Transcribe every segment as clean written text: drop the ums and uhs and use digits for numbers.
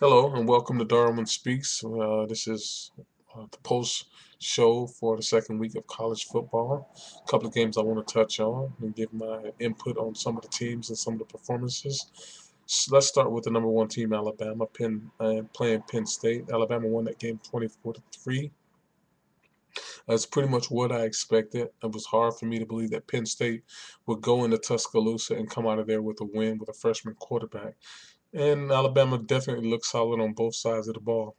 Hello and welcome to Darwin Speaks. This is the post show for the second week of college football. A couple of games I want to touch on and give my input on some of the teams and some of the performances. So let's start with the number one team, Alabama, playing Penn State. Alabama won that game 24-3. That's pretty much what I expected. It was hard for me to believe that Penn State would go into Tuscaloosa and come out of there with a win with a freshman quarterback. And Alabama definitely looked solid on both sides of the ball.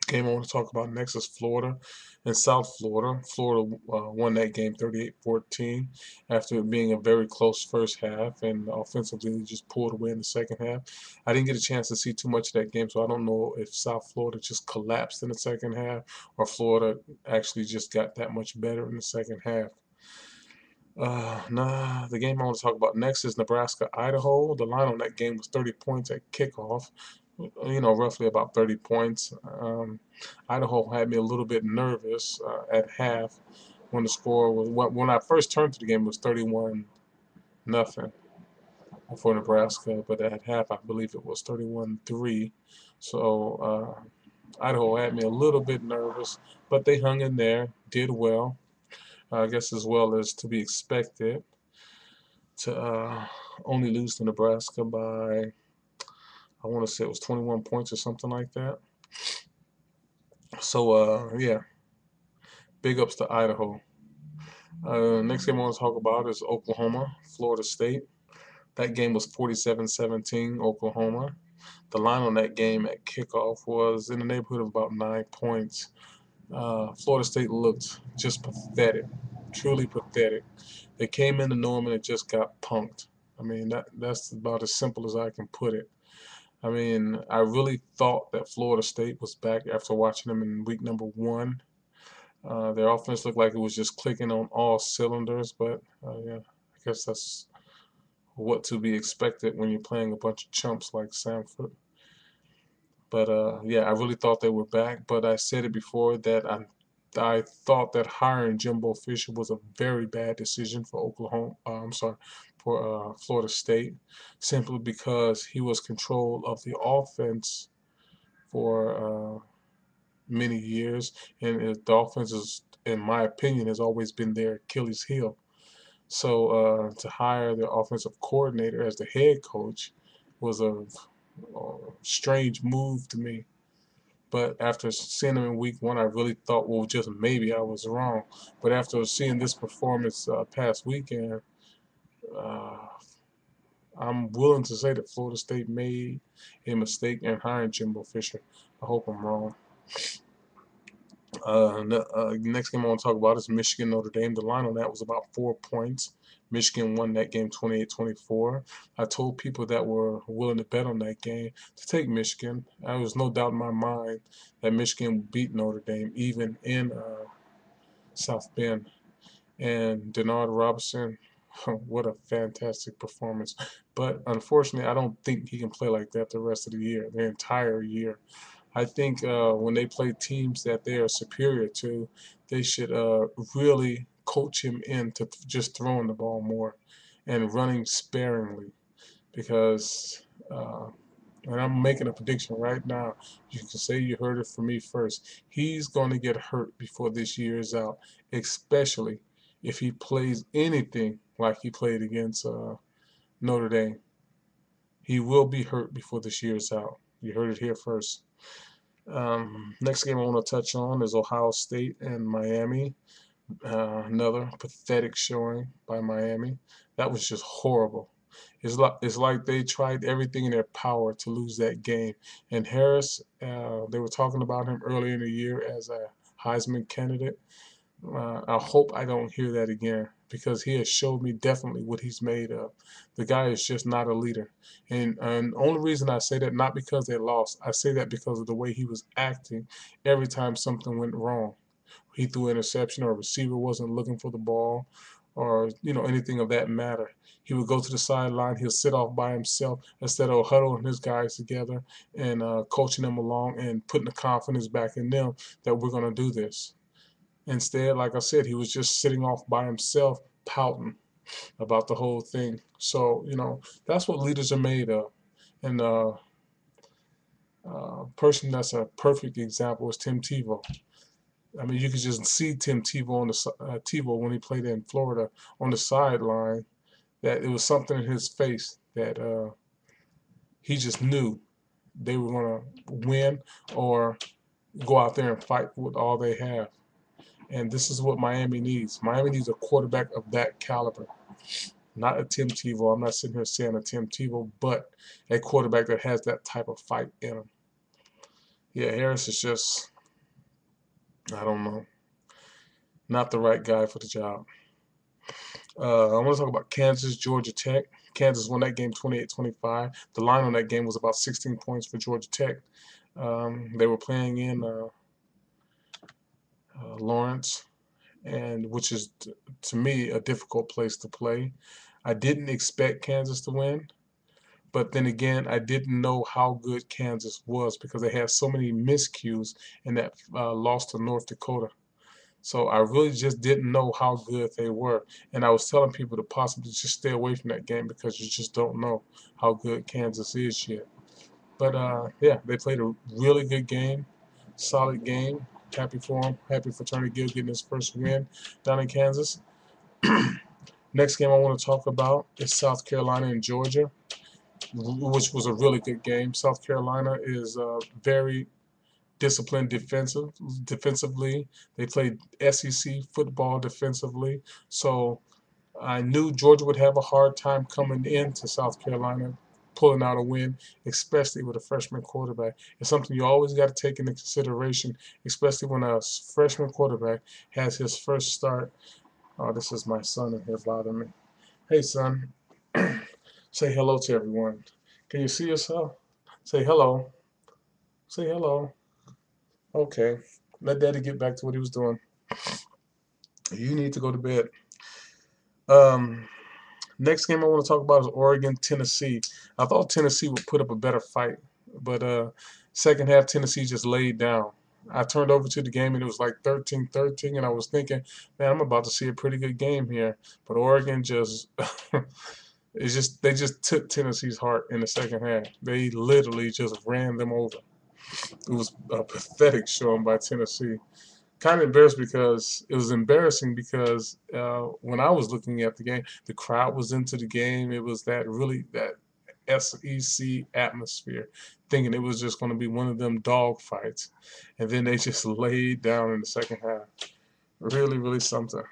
Game I want to talk about next is Florida and South Florida. Florida won that game 38-14 after it being a very close first half, and offensively just pulled away in the second half. I didn't get a chance to see too much of that game, so I don't know if South Florida just collapsed in the second half or Florida actually just got that much better in the second half. The game I want to talk about next is Nebraska-Idaho. The line on that game was 30 points at kickoff. Roughly about 30 points. Idaho had me a little bit nervous at half when the score was when I first turned to the game it was 31-0 for Nebraska, but at half I believe it was 31-3. So Idaho had me a little bit nervous, but they hung in there, did well. I guess as well as to be expected to only lose to Nebraska by, I want to say it was 21 points or something like that. So, yeah, big ups to Idaho. Next game I want to talk about is Oklahoma, Florida State. That game was 47-17, Oklahoma. The line on that game at kickoff was in the neighborhood of about 9 points. Florida State looked just pathetic, truly pathetic. They came into Norman and just got punked. I mean, that's about as simple as I can put it. I mean, I really thought that Florida State was back after watching them in week number one. Their offense looked like it was just clicking on all cylinders, but yeah, I guess that's what to be expected when you're playing a bunch of chumps like Samford. But yeah, I really thought they were back. But I said it before that I thought that hiring Jimbo Fisher was a very bad decision for Oklahoma. I'm sorry, for Florida State, simply because he was control of the offense for many years, and the offense is, in my opinion, has always been their Achilles heel. So to hire the offensive coordinator as the head coach was a strange move to me. But after seeing him in week one, I really thought, well, just maybe I was wrong. But after seeing this performance past weekend, uh, I'm willing to say that Florida State made a mistake in hiring Jimbo Fisher. I hope I'm wrong. Next game I want to talk about is Michigan Notre Dame. The line on that was about 4 points. Michigan won that game 28-24. I told people that were willing to bet on that game to take Michigan. There was no doubt in my mind that Michigan would beat Notre Dame, even in South Bend. And Denard Robinson, what a fantastic performance. But unfortunately, I don't think he can play like that the rest of the year, the entire year. I think when they play teams that they are superior to, they should really coach him into just throwing the ball more and running sparingly because, and I'm making a prediction right now. You can say you heard it from me first. He's going to get hurt before this year is out, especially if he plays anything like he played against Notre Dame. He will be hurt before this year is out. You heard it here first. Next game I want to touch on is Ohio State and Miami. Another pathetic showing by Miami. That was just horrible. It's like they tried everything in their power to lose that game. And Harris, they were talking about him earlier in the year as a Heisman candidate. I hope I don't hear that again because he has showed me definitely what he's made of. The guy is just not a leader. And the only reason I say that, not because they lost, I say that because of the way he was acting every time something went wrong. He threw an interception or a receiver wasn't looking for the ball or, anything of that matter. He would go to the sideline, he'll sit off by himself instead of huddling his guys together and coaching them along and putting the confidence back in them that we're going to do this. Instead, like I said, he was just sitting off by himself, pouting about the whole thing. So, that's what leaders are made of. And Person that's a perfect example is Tim Tebow. I mean, you could just see Tim Tebow on the Tebow when he played in Florida on the sideline. That it was something in his face that he just knew they were going to win or go out there and fight with all they have. And this is what Miami needs. Miami needs a quarterback of that caliber. Not a Tim Tebow. I'm not sitting here saying a Tim Tebow, but a quarterback that has that type of fight in him. Yeah, Harris is just, I don't know, not the right guy for the job. I want to talk about Kansas, Georgia Tech. Kansas won that game 28-25. The line on that game was about 16 points for Georgia Tech. They were playing in Lawrence, and which is, to me, a difficult place to play. I didn't expect Kansas to win, but then again, I didn't know how good Kansas was because they had so many miscues in that loss to North Dakota. So I really just didn't know how good they were. And I was telling people to possibly just stay away from that game because you just don't know how good Kansas is yet. But yeah, they played a really good game, solid game. Happy for them. Happy for Tony Gill getting his first win down in Kansas. Next game I want to talk about is South Carolina and Georgia, which was a really good game. South Carolina is very disciplined defensively. They played SEC football defensively. So I knew Georgia would have a hard time coming into South Carolina, pulling out a win, especially with a freshman quarterback. It's something you always got to take into consideration, especially when a freshman quarterback has his first start. Oh, this is my son in here bothering me. Hey, son. Say hello to everyone. Can you see yourself? Say hello. Say hello. Okay. Let Daddy get back to what he was doing. You need to go to bed. Um, Next game I want to talk about is Oregon, Tennessee. I thought Tennessee would put up a better fight, but second half Tennessee just laid down. I turned over to the game and it was like 13-13, and I was thinking, man, I'm about to see a pretty good game here. But Oregon just they just took Tennessee's heart in the second half. They literally just ran them over. It was a pathetic showing by Tennessee. Kind of embarrassed because it was embarrassing because when I was looking at the game, the crowd was into the game. It was that SEC atmosphere, thinking it was just going to be one of them dog fights, and then they just laid down in the second half. Really, really something.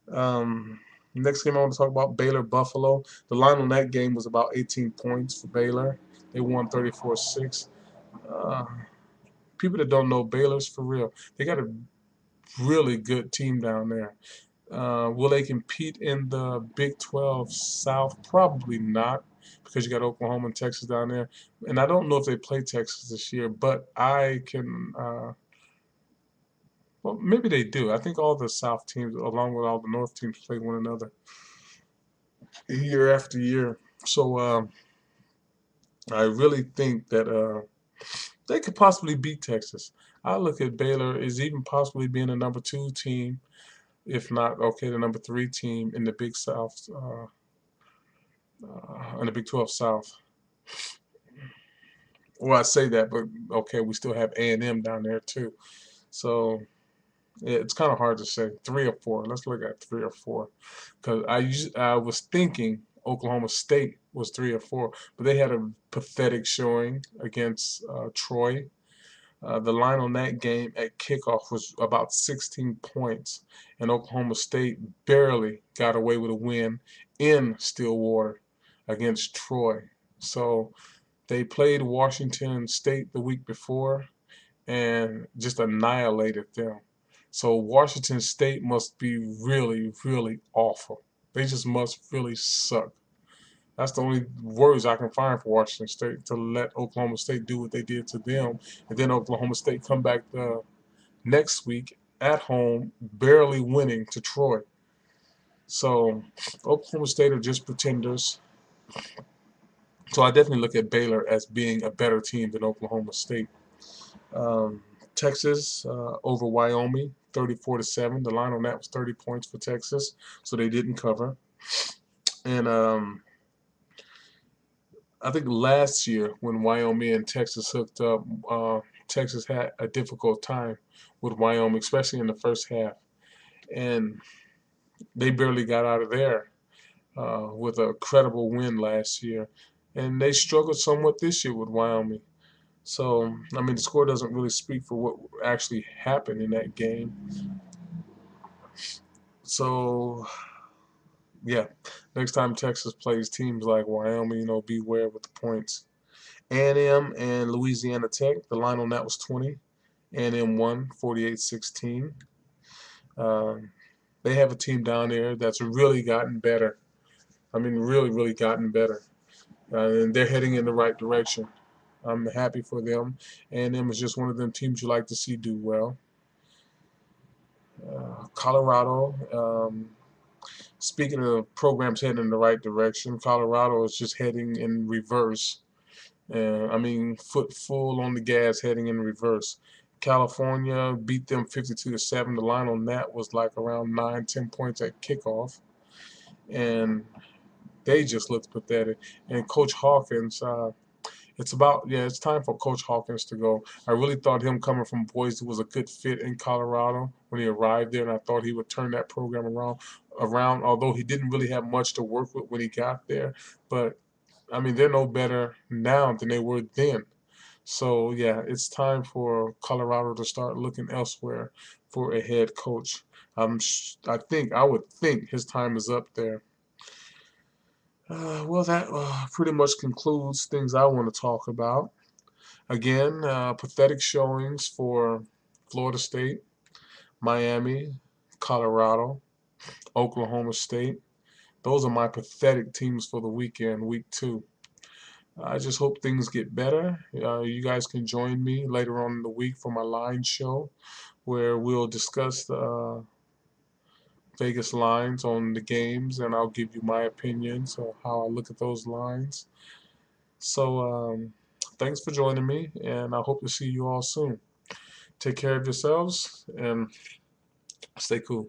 Next game I want to talk about Baylor Buffalo. The line on that game was about 18 points for Baylor. They won 34-6. Uh, People that don't know Baylor's for real. They got a really good team down there. Will they compete in the Big 12 South? Probably not, because you got Oklahoma and Texas down there. And I don't know if they play Texas this year, but I can. Well, maybe they do. I think all the South teams, along with all the North teams, play one another year after year. So I really think that they could possibly beat Texas. I look at Baylor as even possibly being a number 2 team, if not the number 3 team in the Big South, in the Big 12 South. Well, I say that, but okay, we still have A&M down there too. So yeah, it's kind of hard to say 3 or 4. Let's look at 3 or 4, because I was thinking Oklahoma State was 3 or 4, but they had a pathetic showing against Troy. The line on that game at kickoff was about 16 points, and Oklahoma State barely got away with a win in Stillwater against Troy. So they played Washington State the week before and just annihilated them. So Washington State must be really, really awful. They just must really suck. That's the only words I can find for Washington State, to let Oklahoma State do what they did to them, and then Oklahoma State come back the next week at home, barely winning to Troy. So Oklahoma State are just pretenders. So I definitely look at Baylor as being a better team than Oklahoma State. Um, Texas over Wyoming, 34-7. The line on that was 30 points for Texas, so they didn't cover. And I think last year when Wyoming and Texas hooked up, Texas had a difficult time with Wyoming, especially in the first half, and they barely got out of there with a credible win last year, and they struggled somewhat this year with Wyoming. So, I mean, the score doesn't really speak for what actually happened in that game. So, yeah, next time Texas plays teams like Wyoming, beware with the points. A&M and Louisiana Tech, the line on that was 20. A&M won 48-16. Um, they have a team down there that's really gotten better. I mean, really, really gotten better. And they're heading in the right direction. I'm happy for them. A&M is just one of them teams you like to see do well. Colorado, speaking of programs heading in the right direction, Colorado is just heading in reverse. I mean, foot full on the gas, heading in reverse. California beat them 52-7. The line on that was like around 9, 10 points at kickoff, and they just looked pathetic. And Coach Hawkins, it's time for Coach Hawkins to go. I really thought him coming from Boise was a good fit in Colorado when he arrived there, and I thought he would turn that program around. Although he didn't really have much to work with when he got there, but I mean, they're no better now than they were then. So yeah, it's time for Colorado to start looking elsewhere for a head coach. I would think his time is up there. Well, that pretty much concludes things I want to talk about. Again, pathetic showings for Florida State, Miami, Colorado, Oklahoma State. Those are my pathetic teams for the weekend, week 2. I just hope things get better. You guys can join me later on in the week for my line show where we'll discuss the Vegas lines on the games and I'll give you my opinions of how I look at those lines. So, thanks for joining me, and I hope to see you all soon. Take care of yourselves and stay cool.